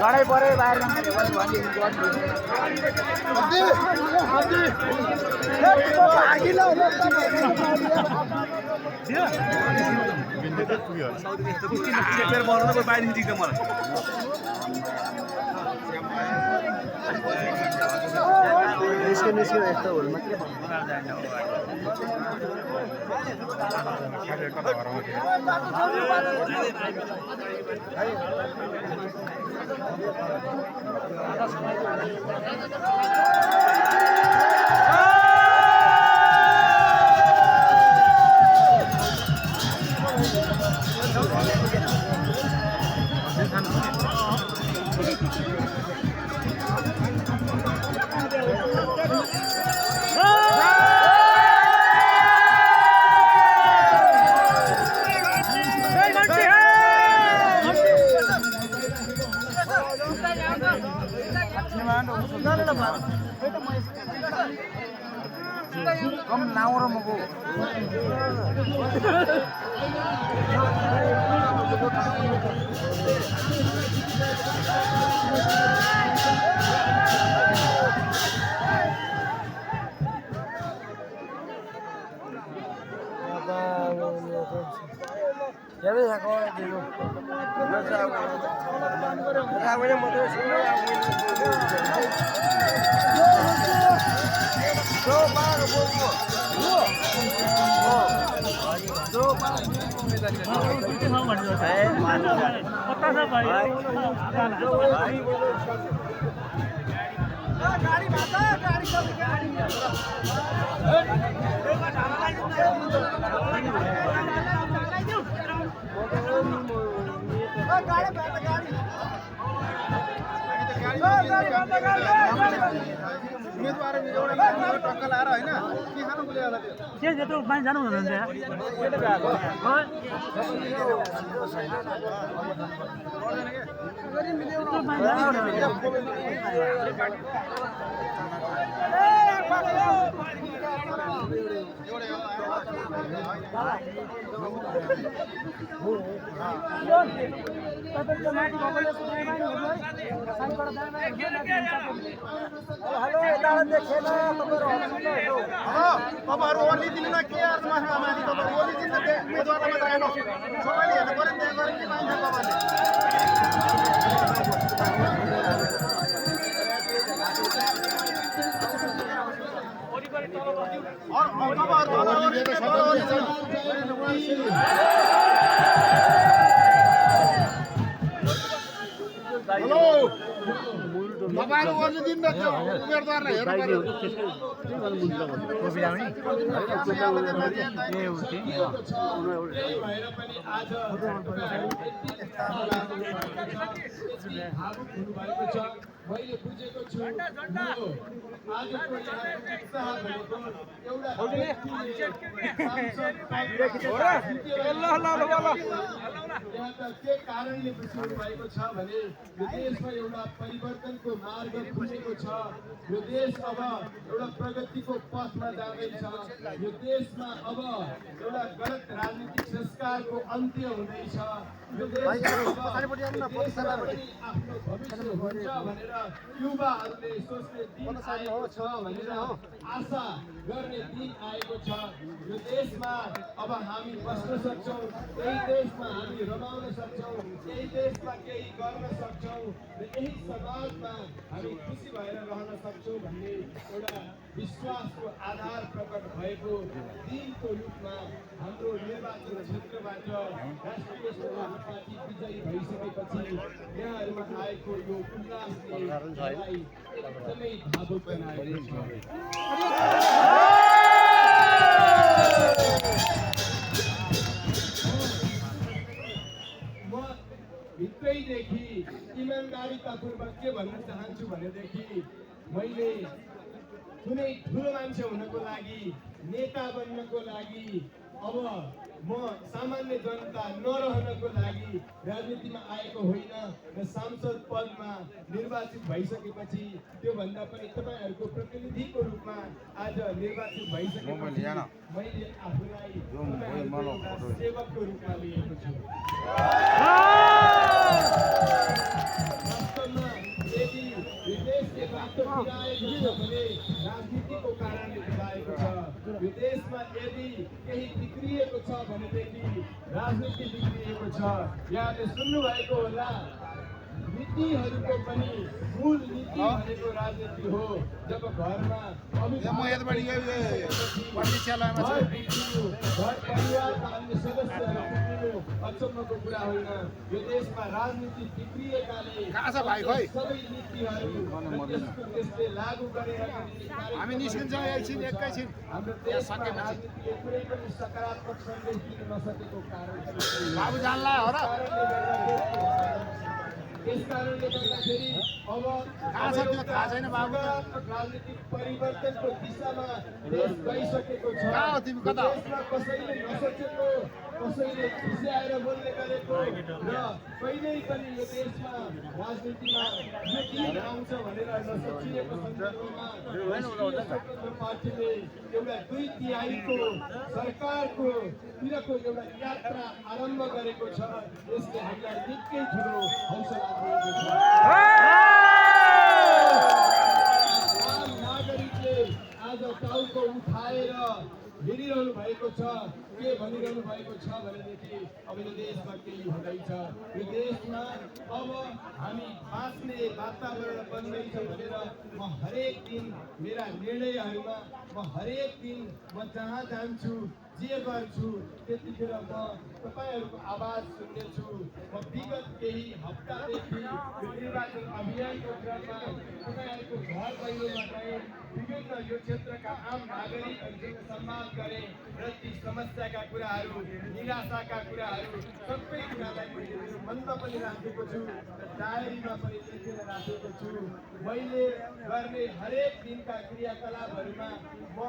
लडाई पऱ्यो बाहिर निस्क्यो यस्तो हुल मात्रै कम नाउरो मको Jadi saya kau dulu. Saya motor sini. Do baru bobo. Do baru. गाड़ी माता गाड़ी सब गाड़ी उम्मेदवार टक्का लाएर होइन के खानु बोले होला त्यो के त्यो मान्छे जानु हुँदैन त्यहाँ के त भएको तपाईँहरू ओली दिनु के अर्थमा छ माथि तपाईँ ओली दिनु उम्मेदवारलाई मात्र हेर्नु सबैले हेर्नु पऱ्यो त्यहाँ गएर के पाइन्छ हेलो तपाईहरु ओली दिनु त्यो उम्मेदवारलाई हेर्नु पर्यो कोपी आउने ए उति मैले बुझेको छु आजको उत्साह भनेको एउटा के कारणले बुझ्नु भएको छ भने यो देशमा एउटा परिवर्तनको मार्ग खुलेको छ यो देश अब एउटा प्रगतिको पथमा जाँदैछ यो देशमा अब एउटा गलत राजनीतिक संस्कारको अन्त्य हुँदैछ यो देशमा आफ्नो भविष्य हुन्छ भनेर युवाहरूले सोच्ने दिन आएको छ भनेर आशा गर्ने दिन आएको छ यो देशमा अब हामी बस्न सक्छौँ यही देशमा हामी रमाउन सक्छौँ यही देशमा केही गर्न सक्छौँ र यही समाजमा हामी खुसी भएर रहन सक्छौँ भन्ने एउटा विश्वासको आधार प्रकट भएको दिनको रूपमा हाम्रो निर्वाचन क्षेत्रबाट राष्ट्रिय पार्टी विजयी भइसकेपछि यहाँहरूमा आएको यो उल्लासले मलाई एकदमै भावुक बनाएको छ। म भित्रैदेखि इमान्दारितापूर्वक के भन्न चाहन्छु भनेदेखि मैले कुनै ठुलो मान्छे हुनको लागि, नेता बन्नको लागि, अब म सामान्य जनता नरहनको लागि राजनीतिमा आएको होइन र सांसद पदमा निर्वाचित भइसकेपछि त्योभन्दा पनि तपाईँहरूको प्रतिनिधिको रूपमा आज निर्वाचित भइसकेपछि मैले आफूलाई सेवकको रूपमा लिएको छु। वास्तवमा यदि देशले बाटो बिराएको छ भने राजनीतिको कारणले बिराएको छ। यो देशमा यदि केही बिग्रिएको छ भनेदेखि राजनीति बिग्रिएको छ। यहाँले सुन्नुभएको होला, नीतिहरूको पनि मूल नीति भनेको राजनीति हो। जब घरमा घर परिवारका अन्य सदस्यहरू बिग्रिनु अचम्मको कुरा होइन। यो देशमा राजनीति बिग्रिएकाले सबै नीतिहरू त्यसले लागू गरेर हाम्रो देशमा राजनीतिले कुनै पनि सकारात्मक सन्देश दिन नसकेको कारण यस कारणले गर्दाखेरि अब सकारात्मक राजनीतिक परिवर्तनको दिशामा देश गइसकेको छ। देशमा कसैले नसोचेको, कसैले खुस्याएर बोल्ने गरेको र कहिल्यै पनि यो देशमा राजनीतिमा यो दिन आउँछ भनेर नसोचिएको सन्दर्भमा स्वतन्त्र पार्टीले एउटा 2/3 सरकारको तिरको एउटा यात्रा आरम्भ गरेको छ। यसले हामीलाई निकै ठुलो हौसला दिएको छ। आम नागरिकले आज टाउको उठाएर हिँडिरहनु भएको छ। के भनिरहनु भएको छ भनेदेखि अब यो देशमा केही हुँदैछ, यो देशमा अब हामी बाँच्ने वातावरण बन्दैछ भनेर म हरेक दिन मेरा निर्णयहरूमा हरेक दिन म जहाँ जान्छु, जे गर्छु, त्यतिखेर म तपाईँहरूको आवाज सुन्नेछु। म विगत केही हप्तादेखि निर्वाचन अभियानको क्रममा तपाईँहरूको घर दैलोमा गएँ, विभिन्न यो क्षेत्रका आम नागरिकहरूसँग संवाद गरेँ र ती समस्याका कुराहरू, निराशाका कुराहरू सबै कुरालाई मैले मेरो मनमा पनि राखेको छु र डायरीमा पनि लेखेर राखेको छु। मैले गर्ने हरेक दिनका क्रियाकलापहरूमा म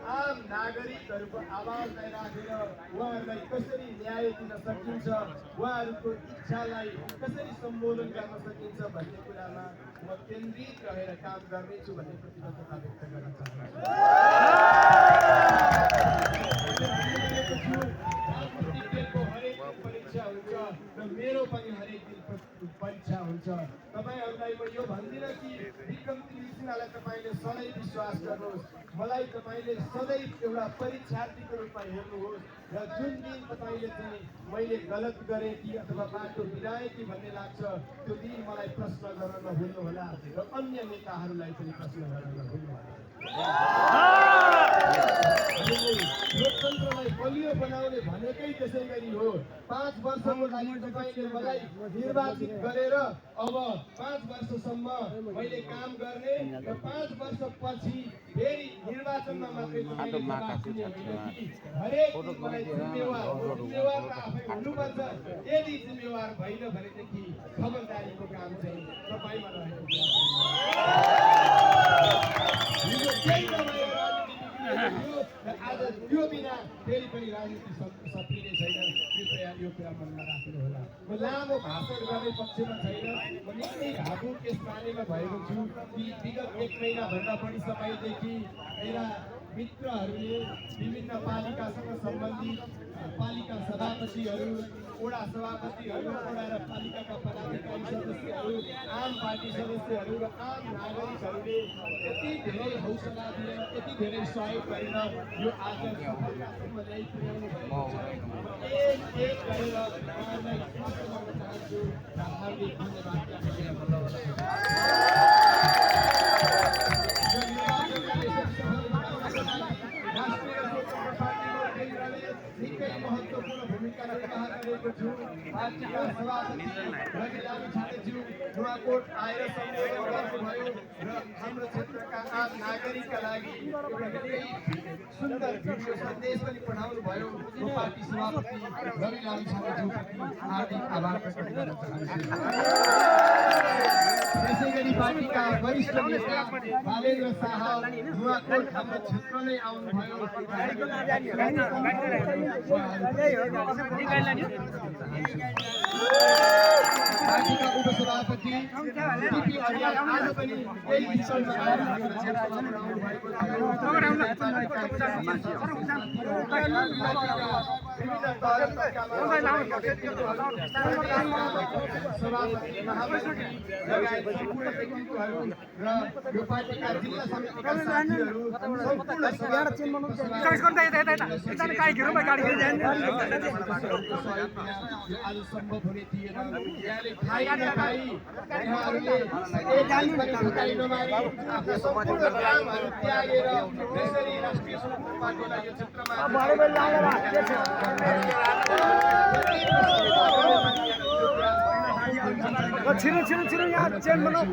आम नागरिकहरूको आवाजलाई राखेर उहाँहरूलाई कसरी न्याय दिन सकिन्छ, उहाँहरूको इच्छालाई कसरी सम्बोधन गर्न सकिन्छ भन्ने कुरामा म केन्द्रित रहेर काम गर्नेछु भन्ने प्रतिबद्धता व्यक्त गर्न चाहन्छु। राजनीतिज्ञको हरेक दिन परीक्षा हुन्छ र मेरो पनि हरेक दिन परीक्षा हुन्छ। तपाईँहरूलाई म यो भन्दिनँ कि विक्रम सिंहलाई तपाईँले सधैँ विश्वास गर्नुहोस्, मलाई तपाईँले सधैँ एउटा परीक्षार्थीको रूपमा हेर्नुहोस् र जुन दिन तपाईँले चाहिँ मैले गलत गरेँ कि अथवा बाटो बिराएँ कि भन्ने लाग्छ त्यो दिन मलाई प्रश्न गर्न नभुल्नुहोला र अन्य नेताहरूलाई पनि प्रश्न गर्न नभुल्नुहोला। लोकतन्त्रलाई बलियो बनाउने भनेकै त्यसै गरी हो। 5 वर्षको लागि तपाईँले मलाई निर्वाचित गरेर अब 5 वर्षसम्म मैले काम गर्ने र 5 वर्षपछि फेरि निर्वाचनमा मात्रै तपाईँले हरेक मलाई जिम्मेवार त आफै हुनुपर्छ। यदि जिम्मेवार भएन भनेदेखि खबरदारीको काम चाहिँ तपाईँमा रहेको छ। आज त्यो बिना फेरि पनि राजनीति सकिने छैन। कृपया यो कुरा मनमा राख्नु होला। म लामो भाषण गर्ने पक्षमा छैन। म निकै भावुक यस बारेमा भएको छु कि विगत 1 महिनाभन्दा बढी समयदेखि मेरा मित्रहरूले विभिन्न पालिकासँग सम्बन्धित पालिका सभापतिहरू, वडा सभापतिहरू, वडा र पालिकाका पदाधिकारी सदस्यहरू, आम पार्टी सदस्यहरू र आम नागरिकहरूले यति धेरै हौसला दिएर, यति धेरै सहयोग गरेर यो आज सफलतासम्म ल्याइपुर्याउनु भएको छ। एक गरेर उहाँलाई स्वागत गर्न चाहन्छु र हार्दिक धन्यवाद ज्ञापन निकै महत्त्वपूर्ण भूमिका निर्वाह गरेको छु। पार्टीका नुवाकोट आएर सम्बोधन गर्नुभयो र हाम्रो क्षेत्रका आम नागरिकका लागि एउटा निकै सुन्दर भिडियो सन्देश पनि पठाउनु भयो। म पार्टी सभापति रवि लामिछानेज्यूप्रति हार्दिक आभार प्रकट गर्न चाहन्छु। त्यसै गरी पार्टीका वरिष्ठ नेता बालेन्द्र शाह नुवाकोट हाम्रो क्षेत्र नै आउनुभयो। पार्टीका उपसभापति टिपी अर्याल आज पनि यही विषयमा आएर हाम्रो क्षेत्रमा आउनुभएको थियो। विभिन्न दल तबकामा सभापति महामन्त्री लगायत सम्पूर्ण व्यक्तित्वहरू र यो पार्टीका जिल्ला समितिका साथीहरू आज सम्भव हुने थिएन। यहाँले खाइ नखाइ यहाँहरूले एक पनि थकाइ नमारी आफ्ना सम्पूर्ण कामहरू त्यागेर यसरी राष्ट्रिय स्वतन्त्र पार्टीलाई यो क्षेत्रमा छिरो यहाँ चेन बनाऊ।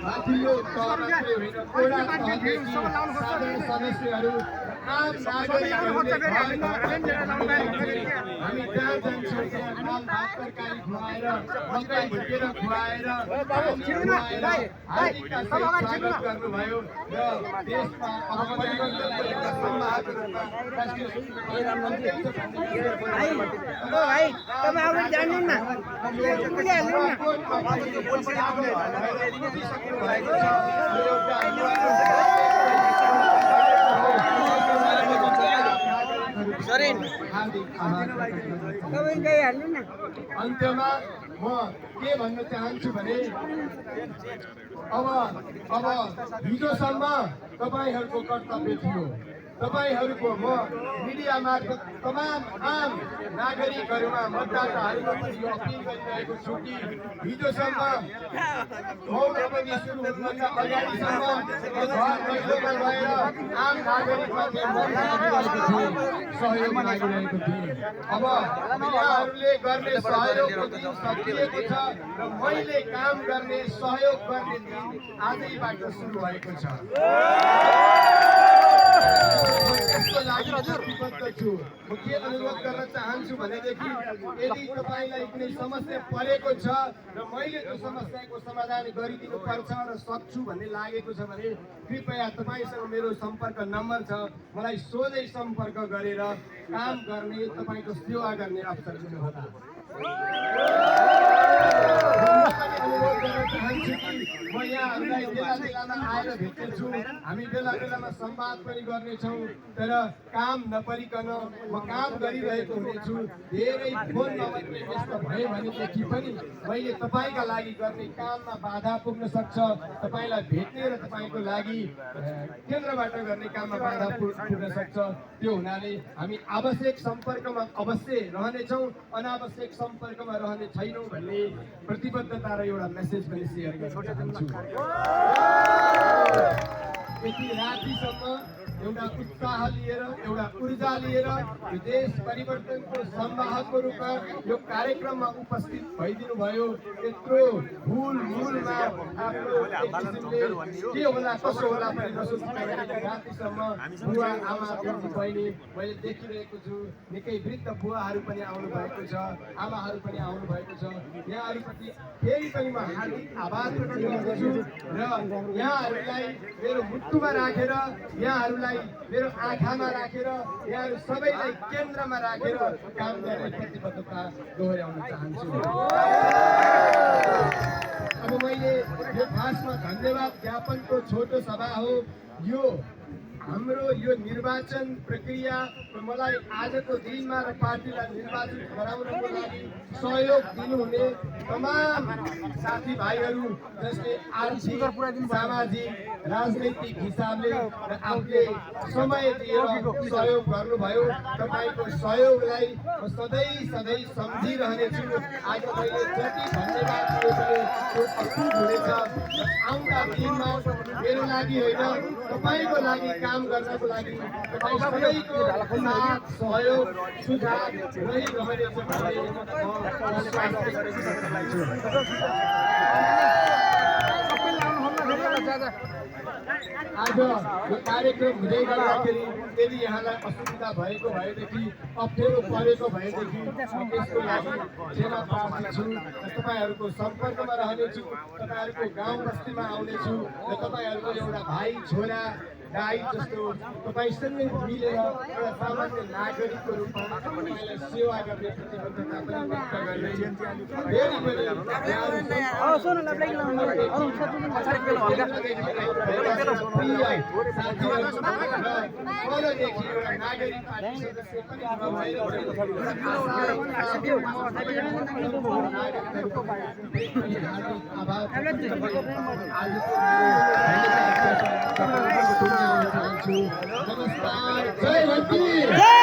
माथिल्लो तह मात्रै होइन, ओडा तहदेखि साधारण सदस्यहरू आम नागरिकहरूले हामी जहाँ जान्छौँ त्यहाँ दाल भात तरकारी खुवाएर मकै भुटेर खुवाएर हार्दिकका सहित स्वागत गर्नुभयो र देशमा अब परिवर्तनको एउटा संवाहको रूपमा राष्ट्रिय अन्त्यमा म के भन्न चाहन्छु भने अब हिजोसम्म तपाईहरूको कर्तव्य थियो। तपाईहरूको म मिडिया मार्फत तमाम आम नागरिकहरूमा मतदाताहरूमा पनि यो अपिल गरिरहेको छु कि हिजोसम्म भोट पनि सुरु हुनुभन्दा अगाडिसम्म घर दैलोमा गएर आम नागरिकमा सहयोग मागिरहेको थिएँ। अब यहाँहरूले गर्ने सहयोगको दिन सकिएको छ र मैले काम गर्ने सहयोग गर्ने दिन आजैबाट सुरु भएको छ। यसको लागि प्रतिबद्ध छु। म के अनुरोध गर्न चाहन्छु भनेदेखि यदि तपाईँलाई कुनै समस्या परेको छ र मैले त्यो समस्याको समाधान गरिदिनु पर्छ र सक्छु भन्ने लागेको छ भने कृपया तपाईँसँग मेरो सम्पर्क नम्बर छ, मलाई सोझै सम्पर्क गरेर काम गर्ने तपाईँको सेवा गर्ने अवसर दिनुहोला। अनुरोध गर्न चाहन्छु कि म यहाँहरूलाई बेला बेलामा आएर भेट्नेछु। हामी बेला बेलामा संवाद पनि गर्नेछौँ, तर काम नपरिकन म काम गरिरहेको हुनेछु। धेरै फोनमा मात्रै व्यस्त भयो भनेदेखि पनि मैले तपाईँका लागि गर्ने काममा बाधा पुग्न सक्छ। तपाईँलाई भेट्ने र तपाईँको लागि केन्द्रबाट गर्ने काममा बाधा पुग्न सक्छ। त्यो हुनाले हामी आवश्यक सम्पर्कमा अवश्य रहनेछौँ, अनावश्यक सम्पर्कमा रहने छैनौँ भन्ने प्रतिबद्धता र एउटा मेसेज पनि सेयर गर्न चाहन्छु। यति रातिसम्म एउटा उत्साह लिएर, एउटा ऊर्जा लिएर यो देश परिवर्तनको संवाहकको रूपमा यो कार्यक्रममा उपस्थित भइदिनु भयो। यत्रो मूलमा आफ्नो के होला कसो होला पनि नसोचिरहेको रातिसम्म बुवा आमा दिदी बहिनी मैले देखिरहेको छु। निकै वृद्ध बुवाहरू पनि आउनु भएको छ, आमाहरू पनि आउनु भएको छ। यहाँहरूप्रति फेरि पनि म हार्दिक आभार प्रकट गर्दछु र यहाँहरूलाई मेरो मुटुमा राखेर, यहाँहरूलाई मेरो आँखामा राखेर, यहाँहरू सबैलाई केन्द्रमा राखेर काम गर्ने प्रतिबद्धता दोहोर्याउन चाहन्छु। अब मैले यो खासमा धन्यवाद ज्ञापनको छोटो सभा हो यो। हाम्रो यो निर्वाचन प्रक्रिया मलाई आजको दिनमा र पार्टीलाई निर्वाचित गराउनको लागि सहयोग दिनुहुने तमाम साथीभाइहरू जसले आर्थिक, सामाजिक, राजनैतिक हिसाबले र आफूले समय दिएर सहयोग गर्नुभयो। तपाईँको सहयोगलाई म सधैँ सम्झिरहनेछु। आज मैले जति धन्यवाद दिएको त्यो अपुग हुनेछ। आउँदा दिनमा मेरो लागि होइन तपाईँको लागि काम गर्नको लागि तपाईँ सबैको साथ सहयोग सुझाव रहिरहनेछ भन्ने म स्वास्थ्य गरिसकेको आज यो कार्यक्रम हुँदै गर्दाखेरि यदि यहाँलाई असुविधा भएको भएदेखि अप्ठ्यारो परेको भएदेखि त्यसको लागि क्षमा प्रार्थी छु र तपाईँहरूको सम्पर्कमा रहनेछु तपाईँहरूको गाउँ बस्तीमा आउनेछु र तपाईँहरूको एउटा भाइ छोरा दाइ जस्तो तपाईँसँगै मिलेर एउटा सामान्य नागरिकको रूपमा तपाईँलाई सेवा गर्ने प्रतिबद्धता पनि व्यक्त गर्नेछु धेरै धेरै परदेखि एउटा नागरिक पार्टी सदस्य पनि नमस्कार जय भक्ति